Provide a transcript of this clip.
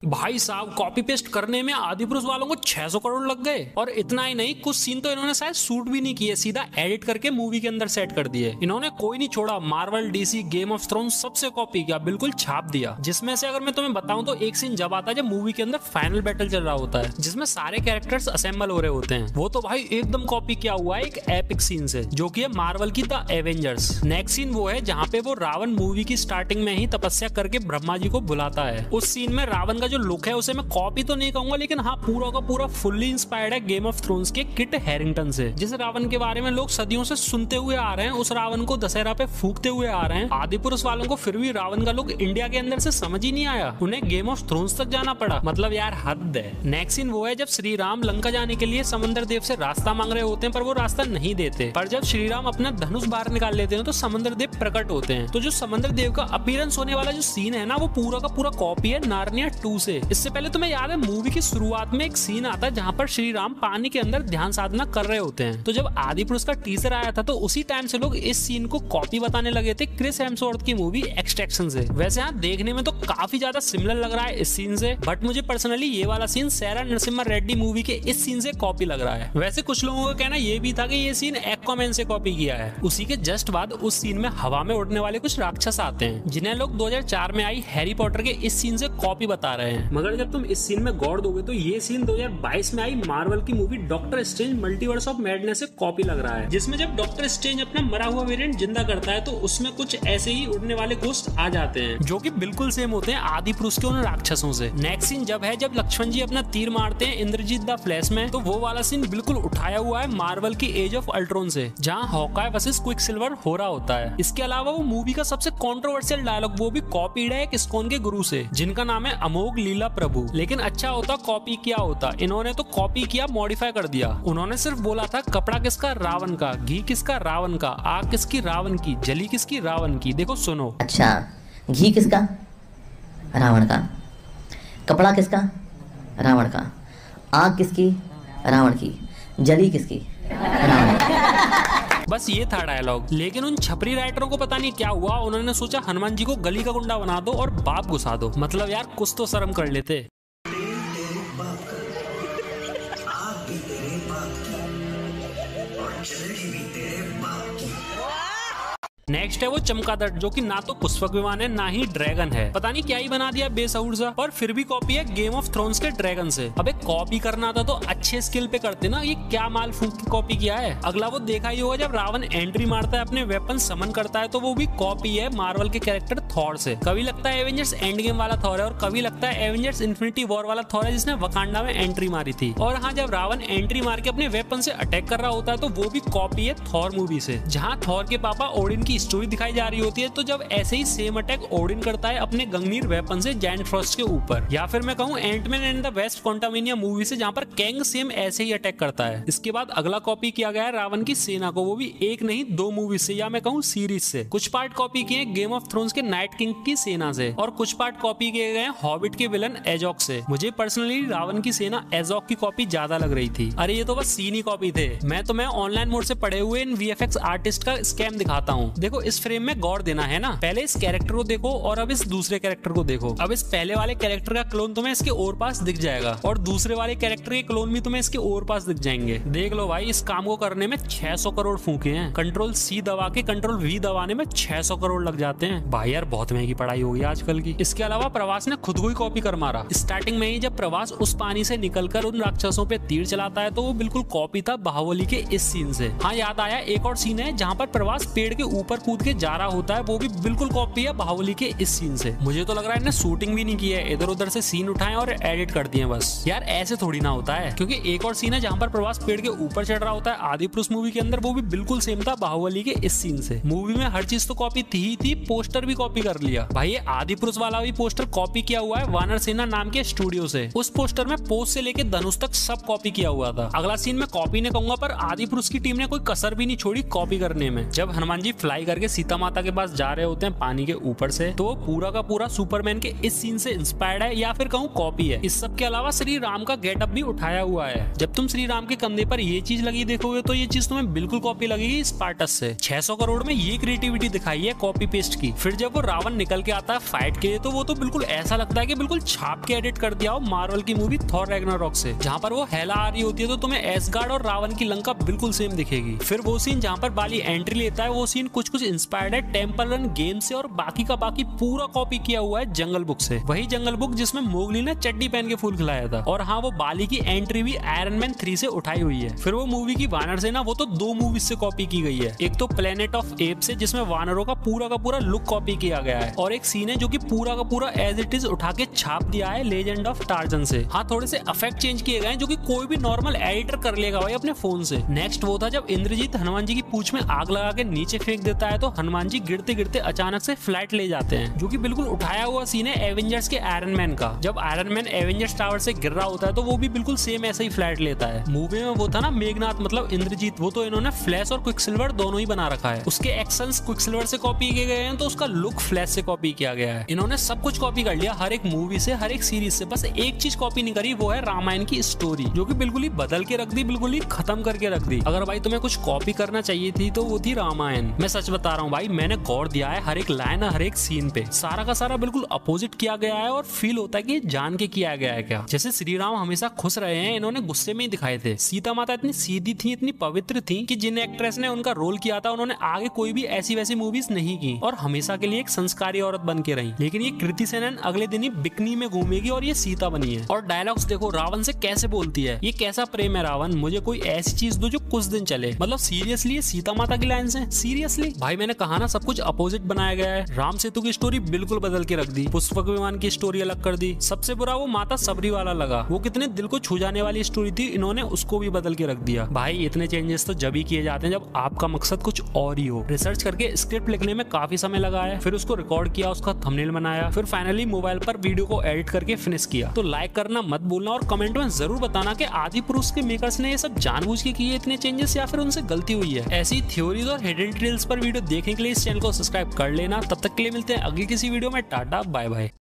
भाई साहब copy paste करने में आदिपुरुष वालों को 600 करोड़ लग गए। और इतना ही नहीं, कुछ सीन तो इन्होंने शायद शूट भी नहीं किए, सीधा एडिट करके मूवी के अंदर सेट कर दिए। इन्होंने कोई नहीं छोड़ा, Marvel, DC, game of thrones सबसे कॉपी किया, बिल्कुल छाप दिया। जिसमें से अगर मैं तुम्हें बताऊं तो एक सीन जब आता है जब मूवी के अंदर फाइनल बैटल चल रहा होता है, जिसमें सारे कैरेक्टर्स असेंबल हो रहे होते हैं, वो तो भाई एकदम कॉपी किया हुआ है एक एपिक सीन से, जो कि है मार्वल की द एवेंजर्स। नेक्स्ट सीन वो है जहाँ पे वो रावण मूवी की स्टार्टिंग में ही तपस्या करके ब्रह्मा जी को बुलाता है। उस सीन में रावण का जो लुक है उसे मैं कॉपी तो नहीं कहूंगा, लेकिन हाँ पूरा का पूरा फुल्ली इंस्पायर्ड है गेम ऑफ थ्रोन्स के किट हैरिंगटन से। जिस रावण के बारे में लोग सदियों से सुनते हुए आ रहे हैं, उस रावण को दशहरा पे फूकते हुए आ रहे हैं। आदिपुरुष वालों को फिर भी रावण का लोग इंडिया के अंदर से समझ ही नहीं आया, उन्हें गेम ऑफ थ्रोन्स तक जाना पड़ा। मतलब यार हद है। नेक्स्ट सीन वो है जब श्री राम लंका जाने के लिए समंदर देव से रास्ता मांग रहे होते हैं, पर वो रास्ता नहीं देते। पर जब श्री राम अपना धनुष बाहर निकाल लेते हैं तो समंदर देव प्रकट होते हैं। तो जो समंदर देव का अपीयरेंस होने वाला जो सीन है ना, वो पूरा का पूरा कॉपी है नार्निया 2 से। इससे पहले तुम्हें याद है मूवी की शुरुआत में एक सीन आता है जहाँ पर श्री राम पानी के अंदर ध्यान साधना कर रहे होते हैं। तो जब आदिपुरुष का टीजर आया था तो उसी टाइम से लोग इस सीन को कॉपी बताने लगे थे क्रिस हेम्सवर्थ की मूवी एक्सट्रैक्शन से। वैसे यहाँ देखने में तो काफी ज्यादा सिमिलर लग रहा है इस सीन से, बट मुझे पर्सनली ये वाला सीन सैरा नरसिम्हा रेड्डी मूवी के इस सीन से कॉपी लग रहा है। वैसे कुछ लोगों का कहना ये भी था कि ये सीन एक्वामैन से कॉपी किया है। उसी के जस्ट बाद उस सीन में हवा में उड़ने वाले कुछ राक्षस आते हैं, जिन्हें लोग 2004 में आई हैरी पॉटर के इस सीन से कॉपी बता रहे हैं। मगर जब तुम इस सीन में गौर दोगे तो ये सीन 2022 में आई मार्वल की movie doctor strange multiverse of madness से कॉपी लग रहा है, जिसमें जब डॉक्टर स्ट्रेंज अपना मरा हुआ वेरिएंट जिंदा करता है तो उसमें कुछ ऐसे ही उड़ने वाले घोस्ट आ जाते हैं, जो कि बिल्कुल सेम होते हैं आदिपुरुष के उन राक्षसों से। नेक्स्ट सीन जब है जब लक्ष्मण जी अपना तीर मारते हैं इंद्रजीत द फ्लैश में, तो वो वाला सीन बिल्कुल उठाया हुआ है मार्वल की एज ऑफ अल्ट्रॉन से, जहाँ हॉकाय वर्सेस क्विकसिल्वर हो रहा होता है। इसके अलावा वो मूवी का सबसे कंट्रोवर्शियल डायलॉग वो भी कॉपीड है एक इस्कॉन के गुरु से, जिनका नाम है अमोघ लीला प्रभु। लेकिन अच्छा होता कॉपी किया होता, इन्होंने तो कॉपी किया, मॉडिफाई कर दिया। उन्होंने सिर्फ बोला था कपड़ा किसका रावण का, घी किसका रावण का, आग किसकी रावण की, जली किसकी रावण की। देखो सुनो। अच्छा, घी किसका रावण का, कपड़ा किसका रावण का, आग किसकी रावण की, जली किसकी रावण की। बस ये था डायलॉग। लेकिन उन छपरी राइटरों को पता नहीं क्या हुआ, उन्होंने सोचा हनुमान जी को गली का गुंडा बना दो और बाप घुसा दो। मतलब यार कुछ तो शर्म कर लेते। नेक्स्ट है वो चमगादड़, जो कि ना तो पुष्पक विमान है ना ही ड्रैगन है। पता नहीं क्या ही बना दिया बेसहुर सा, पर फिर भी कॉपी है गेम ऑफ थ्रोन्स के ड्रैगन से। अबे कॉपी करना था तो अच्छे स्किल पे करते ना, ये क्या माल फूक की कॉपी किया है। अगला वो देखा ही होगा जब रावण एंट्री मारता है, अपने वेपन समन करता है, तो वो भी कॉपी है मार्वल के कैरेक्टर थॉर से। कभी लगता है एवेंजर्स एंड गेम वाला थॉर है और कभी लगता है एवेंजर्स इन्फिनिटी वॉर वाला थॉर है, जिसने वकांडा में एंट्री मारी थी। और हाँ, जब रावण एंट्री मार के अपने वेपन से अटैक कर रहा होता है तो वो भी कॉपी है थॉर मूवी से, जहाँ थॉर के पापा ओडिन की स्टोरी दिखाई जा रही होती है। तो जब ऐसे ही सेम अटैक ओडिन करता है अपने गंगनीर वेपन से जायंट फ्रॉस्ट के ऊपर, या फिर मैं कहूं Antman and the Wasp Quantumania movie से, जहां पर कैंग सेम ऐसे ही अटैक करता है। इसके बाद अगला कॉपी किया गया है रावण की सेना को, वो भी एक नहीं 2 मूवी से, या मैं कहूं सीरीज से। कुछ पार्ट कॉपी किए गेम ऑफ थ्रोन्स के नाइट किंग की सेना से, और कुछ पार्ट कॉपी किए गए हॉबिट के विलन एजॉक से। मुझे पर्सनली रावण की सेना एजॉक की कॉपी ज्यादा लग रही थी। अरे ये तो बस सीन ही कॉपी थे। मैं ऑनलाइन मोड से पढ़े हुए इन वीएफएक्स आर्टिस्ट का स्कैम दिखाता हूँ। देखो इस फ्रेम में गौर देना है ना, पहले इस कैरेक्टर को देखो और अब इस दूसरे कैरेक्टर को देखो। अब इस पहले वाले कैरेक्टर का क्लोन तुम्हें इसके और पास दिख जाएगा, और दूसरे वाले कैरेक्टर के क्लोन भी तुम्हें इसके और पास दिख जाएंगे। देख लो भाई, इस काम को करने में 600 करोड़ फूके हैं। कंट्रोल C दबा के कंट्रोल V दबाने में 600 करोड़ लग जाते हैं। भाई यार बहुत महंगी पढ़ाई हो गई आजकल की। इसके अलावा प्रवास ने खुद को ही कॉपी कर मारा। स्टार्टिंग में ही जब प्रवास उस पानी से निकलकर उन राक्षसों पे तीर चलाता है, तो वो बिल्कुल कॉपी था बाहुबली के इस सीन से। हाँ याद आया, एक और सीन है जहाँ पर प्रवास पेड़ के ऊपर कूद के जा रहा होता है, वो भी बिल्कुल कॉपी है बाहुबली के इस सीन से। मुझे तो लग रहा है इन्हें शूटिंग भी नहीं की है, इधर उधर से सीन उठाए और एडिट कर दिए बस। यार ऐसे थोड़ी ना होता है, क्योंकि एक और सीन है जहाँ पर प्रवास पेड़ के ऊपर चढ़ रहा होता है आदिपुरुष मूवी के अंदर, वो भी बिल्कुल सेम था बाहुबली के इस सीन से। मूवी में हर चीज तो कॉपी थी ही थी, पोस्टर भी कॉपी कर लिया। भाई ये आदिपुरुष वाला भी पोस्टर कॉपी किया हुआ है वानर सेना नाम के स्टूडियो से। उस पोस्टर में पोस्ट से लेके धनुष तक सब कॉपी किया हुआ था। अगला सीन मैं कॉपी नहीं कहूंगा, पर आदिपुरुष की टीम ने कोई कसर भी नहीं छोड़ी कॉपी करने में। जब हनुमान जी फ्लाई करके सीता माता के पास जा रहे होते हैं पानी के ऊपर से, तो वो पूरा का पूरा सुपरमैन के इस सीन से इंस्पायर्ड है या फिर कहूँ कॉपी है। इस सब के अलावा श्री राम का गेटअप भी उठाया हुआ है। जब तुम श्री राम के कंधे पर ये चीज लगी देखोगे तो ये चीज तुम्हें बिल्कुल कॉपी लगेगी स्पार्टस से। 600 करोड़ में ये क्रिएटिविटी दिखाई है कॉपी पेस्ट की। फिर जब वो रावण निकल के आता है फाइट के लिए, तो वो तो बिल्कुल ऐसा लगता है कि बिल्कुल छाप के एडिट कर दिया हो मार्वल की मूवी थॉर रैग्नारॉक से। जहाँ पर वो हेला आ रही होती है तो तुम्हें एसगार्ड और रावण की लंका बिल्कुल सेम दिखेगी। फिर वो सीन जहाँ पर बाली एंट्री लेता है, वो सीन कुछ कुछ इंस्पायर्ड है टेम्पल रन गेम से, और बाकी का बाकी पूरा कॉपी किया हुआ है जंगल बुक से। वही जंगल बुक जिसमें मोगली ने चड्डी पहन के फूल खिलाया था। और हाँ, वो बाली की एंट्री भी आयरन मैन 3 से उठाई हुई है। फिर वो मूवी की वानर सेना, वो तो 2 मूवीज से कॉपी की गई है। एक तो प्लेनेट ऑफ एप से जिसमें वानरों का पूरा लुक कॉपी किया गया है, और एक सीन है जो कि पूरा का पूरा एज इट इज उठा के छाप दिया है लेजेंड ऑफ टार्जन से। हाँ, थोड़े से इफेक्ट चेंज किए गए जो कि कोई भी नॉर्मल एडिटर कर लेगा भाई अपने फोन से। नेक्स्ट वो था जब इंद्रजीत हनुमान जी की पूंछ में आग लगा के नीचे फेंक देता है, तो हनुमान जी गिरते गिरते अचानक से फ्लैट ले जाते हैं, जो कि बिल्कुल उठाया हुआ सीन है एवेंजर्स के आयरन मैन का। जब आयरन मैन एवेंजर्स टावर से गिर रहा होता है तो वो भी बिल्कुल सेम ऐसा ही फ्लैट लेता है। मूवी में वो था ना मेघनाथ मतलब इंद्रजीत, वो तो इन्होंने फ्लैश और क्विकसिल्वर दोनों ही बना रखा है। उसके एक्शंस क्विकसिल्वर से कॉपी किए गए हैं, तो उसका लुक फ्लैश से कॉपी किया गया है। इन्होंने सब कुछ कॉपी कर लिया, हर एक मूवी से, हर एक सीरीज से। बस एक चीज कॉपी नहीं करी, वो है रामायण की स्टोरी, जो कि बिल्कुल ही बदल के रख दी, बिल्कुल ही खत्म करके रख दी। अगर भाई तुम्हें कुछ कॉपी करना चाहिए थी तो वो थी रामायण। मैं सच बता रहा हूँ भाई, मैंने गौर दिया है हर एक लाइन, हर एक सीन पे। सारा का सारा बिल्कुल अपोजिट किया गया है, और फील होता है कि जान के किया गया है क्या। जैसे श्री राम हमेशा खुश रहे हैं, इन्होंने गुस्से में ही दिखाए थे। सीता माता इतनी सीधी थी, इतनी पवित्र थी कि जिन एक्ट्रेस ने उनका रोल किया था उन्होंने आगे कोई भी ऐसी वैसी मूवीज नहीं की, और हमेशा के लिए एक संस्कारी औरत बन के रही। लेकिन ये कृति सेनन अगले दिन ही बिकनी में घूमेगी और ये सीता बनी है। और डायलॉग्स देखो रावण से कैसे बोलती है, ये कैसा प्रेम है रावण, मुझे कोई ऐसी चीज दो जो कुछ दिन चले। मतलब सीरियसली ये सीता माता की लाइन्स हैं, सीरियसली भाई। मैंने कहा ना सब कुछ अपोजिट बनाया गया है। राम सेतु की स्टोरी बिल्कुल बदल के रख दी, पुष्पक विमान की स्टोरी अलग कर दी। सबसे बुरा वो माता सबरी वाला लगा, वो कितने दिल को छू जाने वाली स्टोरी थी, इन्होंने उसको भी बदल के रख दिया। भाई इतने चेंजेस तो जब ही किए जाते हैं जब आपका मकसद कुछ और ही हो। रिसर्च करके स्क्रिप्ट लिखने में काफी समय लगा है, फिर उसको रिकॉर्ड किया, उसका थंबनेल बनाया, फिर फाइनली मोबाइल पर वीडियो को एडिट करके फिनिश किया। तो लाइक करना मत भूलना, और कमेंट में जरूर बताना कि आदिपुरुष के मेकर्स ने ये सब जानबूझ के किए इतने चेंजेस, या फिर उनसे गलती हुई है। ऐसी थ्योरीज और हिडन डिटेल्स पर वीडियो देखने के लिए इस चैनल को सब्सक्राइब कर लेना। तब तक के लिए मिलते हैं अगली किसी वीडियो में। टाटा बाय बाय।